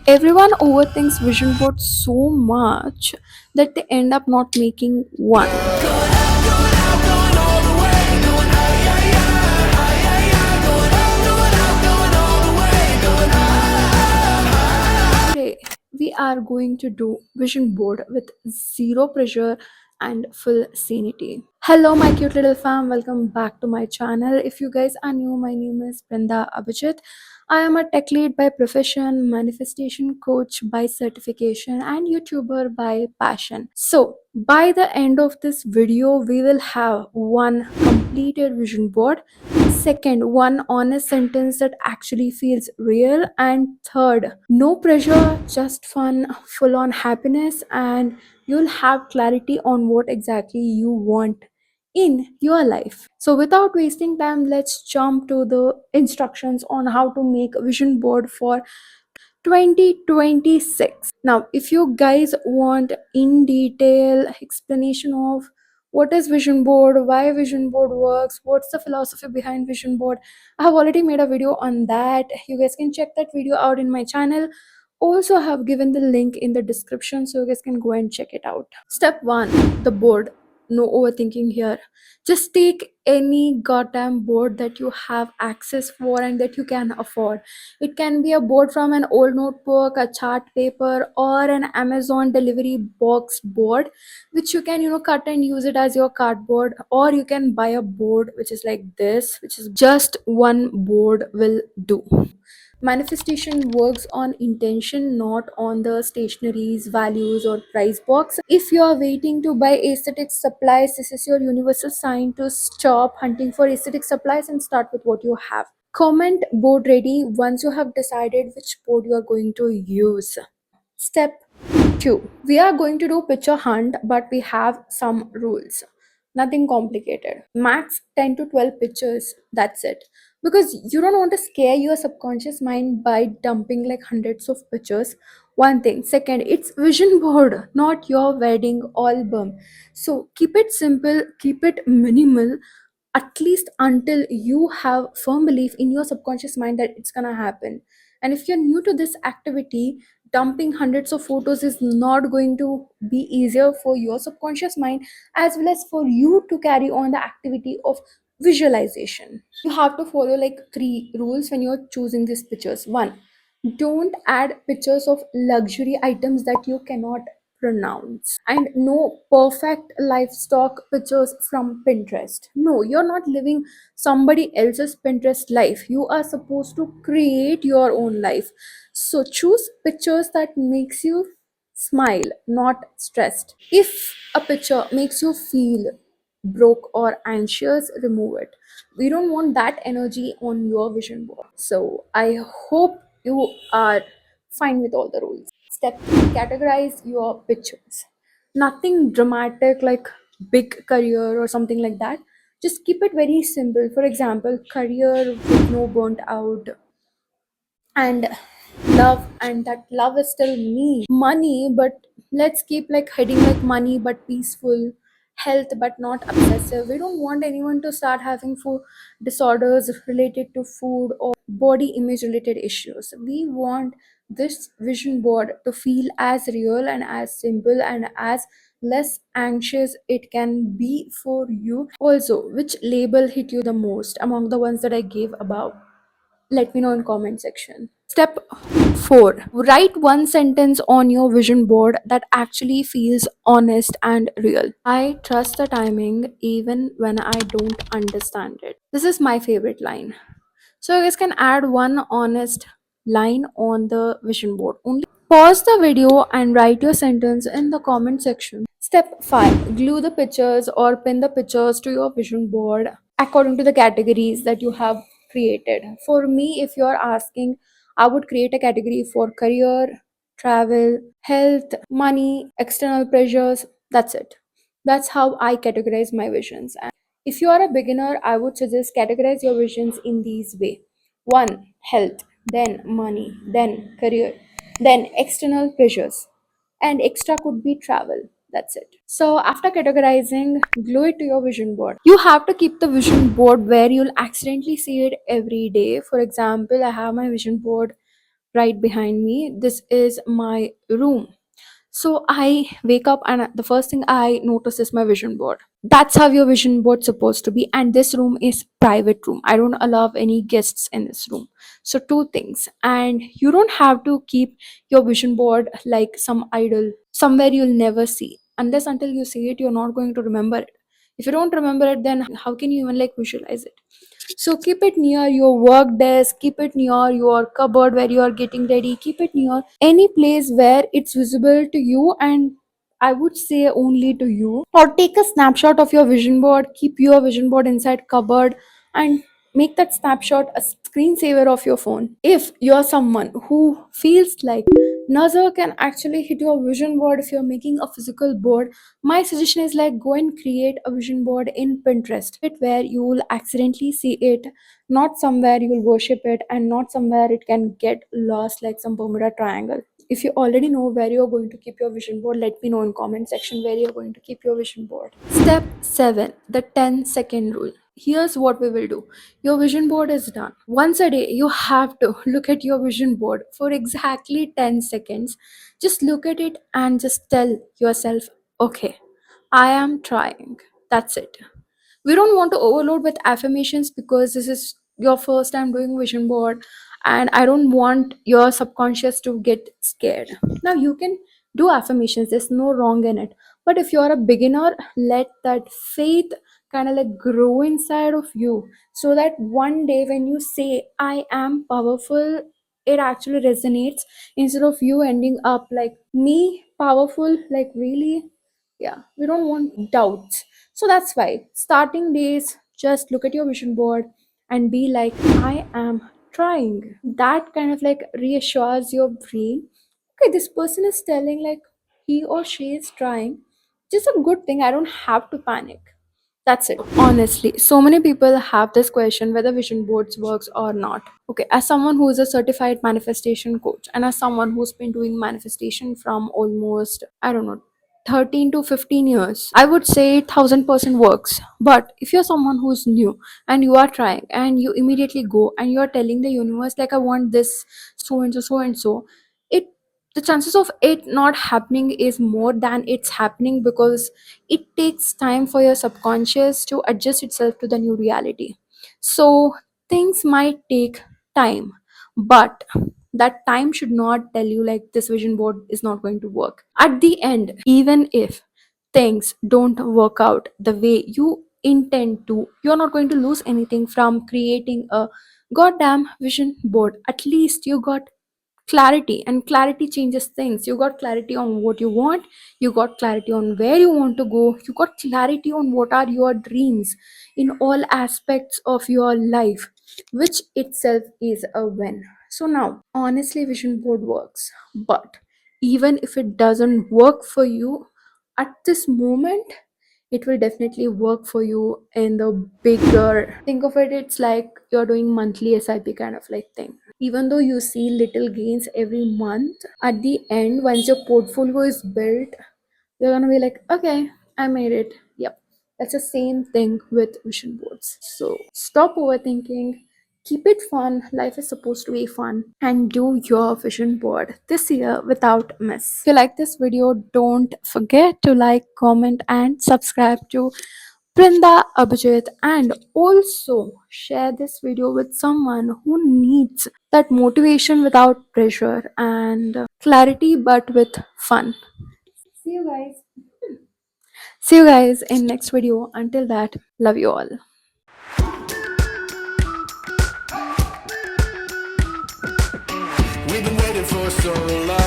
Everyone overthinks vision boards so much that they end up not making one. Today, we are going to do vision board with zero pressure and full sanity. Hello, my cute little fam. Welcome back to my channel. If you guys are new, my name is Brinda Abhijit. I am a tech lead by profession, manifestation coach by certification, and YouTuber by passion. So, by the end of this video, we will have one completed vision board. Second, one honest sentence that actually feels real. And third, no pressure, just fun, full on happiness, and you'll have clarity on what exactly you want in your life. So, without wasting time, let's jump to the instructions on how to make a vision board for 2026. Now, if you guys want in detail explanation of what is vision board, why vision board works, what's the philosophy behind vision board, I have already made a video on that. You guys can check that video out in my channel. Also, I have given the link in the description so you guys can go and check it out. Step 1, the board. No overthinking here. Just take any goddamn board that you have access for and that you can afford. It can be a board from an old notebook, a chart paper, or an Amazon delivery box board, which you can, cut and use it as your cardboard. Or you can buy a board which is like this, which is just one board will do. Manifestation works on intention, not on the stationaries, values, or price box. If you are waiting to buy aesthetic supplies, this is your universal sign to stop hunting for aesthetic supplies and start with what you have. Comment board ready once you have decided which board you are going to use. Step 2. We are going to do picture hunt, but we have some rules. Nothing complicated. Max 10 to 12 pictures. That's it. Because you don't want to scare your subconscious mind by dumping like hundreds of pictures. One thing. Second, it's vision board, not your wedding album. So keep it simple, keep it minimal, at least until you have firm belief in your subconscious mind that it's gonna happen. And if you're new to this activity, dumping hundreds of photos is not going to be easier for your subconscious mind as well as for you to carry on the activity of visualization. You have to follow like three rules when you're choosing these pictures. One, don't add pictures of luxury items that you cannot pronounce, and no perfect livestock pictures from Pinterest. No, you're not living somebody else's Pinterest life. You are supposed to create your own life. So choose pictures that makes you smile, not stressed. If a picture makes you feel broke or anxious, remove it. We don't want that energy on your vision board. So I hope you are fine with all the rules. Step 3, categorize your pictures. Nothing dramatic like big career or something like that. Just keep it very simple. For example, career with no burnt out, and love, and that love is still me. Money, but let's keep like heading like money but peaceful. Health but not obsessive. We don't want anyone to start having food disorders related to food or body image related issues. We want this vision board to feel as real and as simple and as less anxious it can be for you. Also, which label hit you the most among the ones that I gave above? Let me know in comment section. Step 4, write one sentence on your vision board that actually feels honest and real. I trust the timing even when I don't understand it. This is my favorite line. So you guys can add one honest line on the vision board. Only pause the video and write your sentence in the comment section. Step 5, glue the pictures or pin the pictures to your vision board according to the categories that you have created. For me, if you're asking, I would create a category for career, travel, health, money, external pressures. That's it. That's how I categorize my visions. And if you are a beginner, I would suggest categorize your visions in these way. 1, health, then money, then career, then external pressures, and extra could be travel. That's it. So after categorizing, glue it to your vision board. You have to keep the vision board where you'll accidentally see it every day. For example, I have my vision board right behind me. This is my room. So I wake up and the first thing I notice is my vision board. That's how your vision board's supposed to be. And this room is private room. I don't allow any guests in this room. So two things. And you don't have to keep your vision board like some idol somewhere you'll never see. Unless until you see it, you're not going to remember it. If you don't remember it, then how can you even like visualize it? So keep it near your work desk, keep it near your cupboard where you are getting ready, keep it near any place where it's visible to you, and I would say only to you. Or take a snapshot of your vision board, keep your vision board inside cupboard, and make that snapshot a screensaver of your phone. If you're someone who feels like Nazar can actually hit your vision board if you're making a physical board, my suggestion is like go and create a vision board in Pinterest, it where you will accidentally see it, not somewhere you will worship it, and not somewhere it can get lost like some Bermuda Triangle. If you already know where you're going to keep your vision board, let me know in comment section where you're going to keep your vision board. Step 7, the 10-second rule. Here's what we will do. Your vision board is done. Once a day, you have to look at your vision board for exactly 10 seconds. Just look at it and just tell yourself, okay, I am trying. That's it. We don't want to overload with affirmations because this is your first time doing vision board, and I don't want your subconscious to get scared. Now you can do affirmations, there's no wrong in it, but if you're a beginner, let that faith kind of like grow inside of you, so that one day when you say I am powerful, it actually resonates, instead of you ending up like me powerful, like really. Yeah, we don't want doubts. So that's why starting days, just look at your vision board and be like, I am trying. That kind of like reassures your brain. Okay, this person is telling like he or she is trying. Just a good thing. I don't have to panic. That's it. Honestly, so many people have this question whether vision boards works or not. Okay, as someone who is a certified manifestation coach and as someone who's been doing manifestation from almost, I don't know, 13 to 15 years, I would say 1000% works. But if you're someone who's new and you are trying and you immediately go and you're telling the universe like I want this so and so, it the chances of it not happening is more than it's happening, because it takes time for your subconscious to adjust itself to the new reality. So things might take time, but that time should not tell you like this vision board is not going to work. At the end, even if things don't work out the way you intend to, you're not going to lose anything from creating a goddamn vision board. At least you got clarity, and clarity changes things. You got clarity on what you want, you got clarity on where you want to go, you got clarity on what are your dreams in all aspects of your life, which itself is a win. So now honestly, vision board works, but even if it doesn't work for you at this moment, it will definitely work for you in the bigger, think of it, it's like you're doing monthly SIP kind of like thing. Even though you see little gains every month, at the end once your portfolio is built, you're gonna be like, okay, I made it. Yep. That's the same thing with vision boards. So stop overthinking, keep it fun. Life is supposed to be fun, and do your vision board this year without miss. If you like this video, don't forget to like, comment, and subscribe to Brinda Abhijit, and also share this video with someone who needs that motivation without pressure and clarity but with fun. See you guys. See you guys in next video. Until that, love you all. We've been waiting for so long.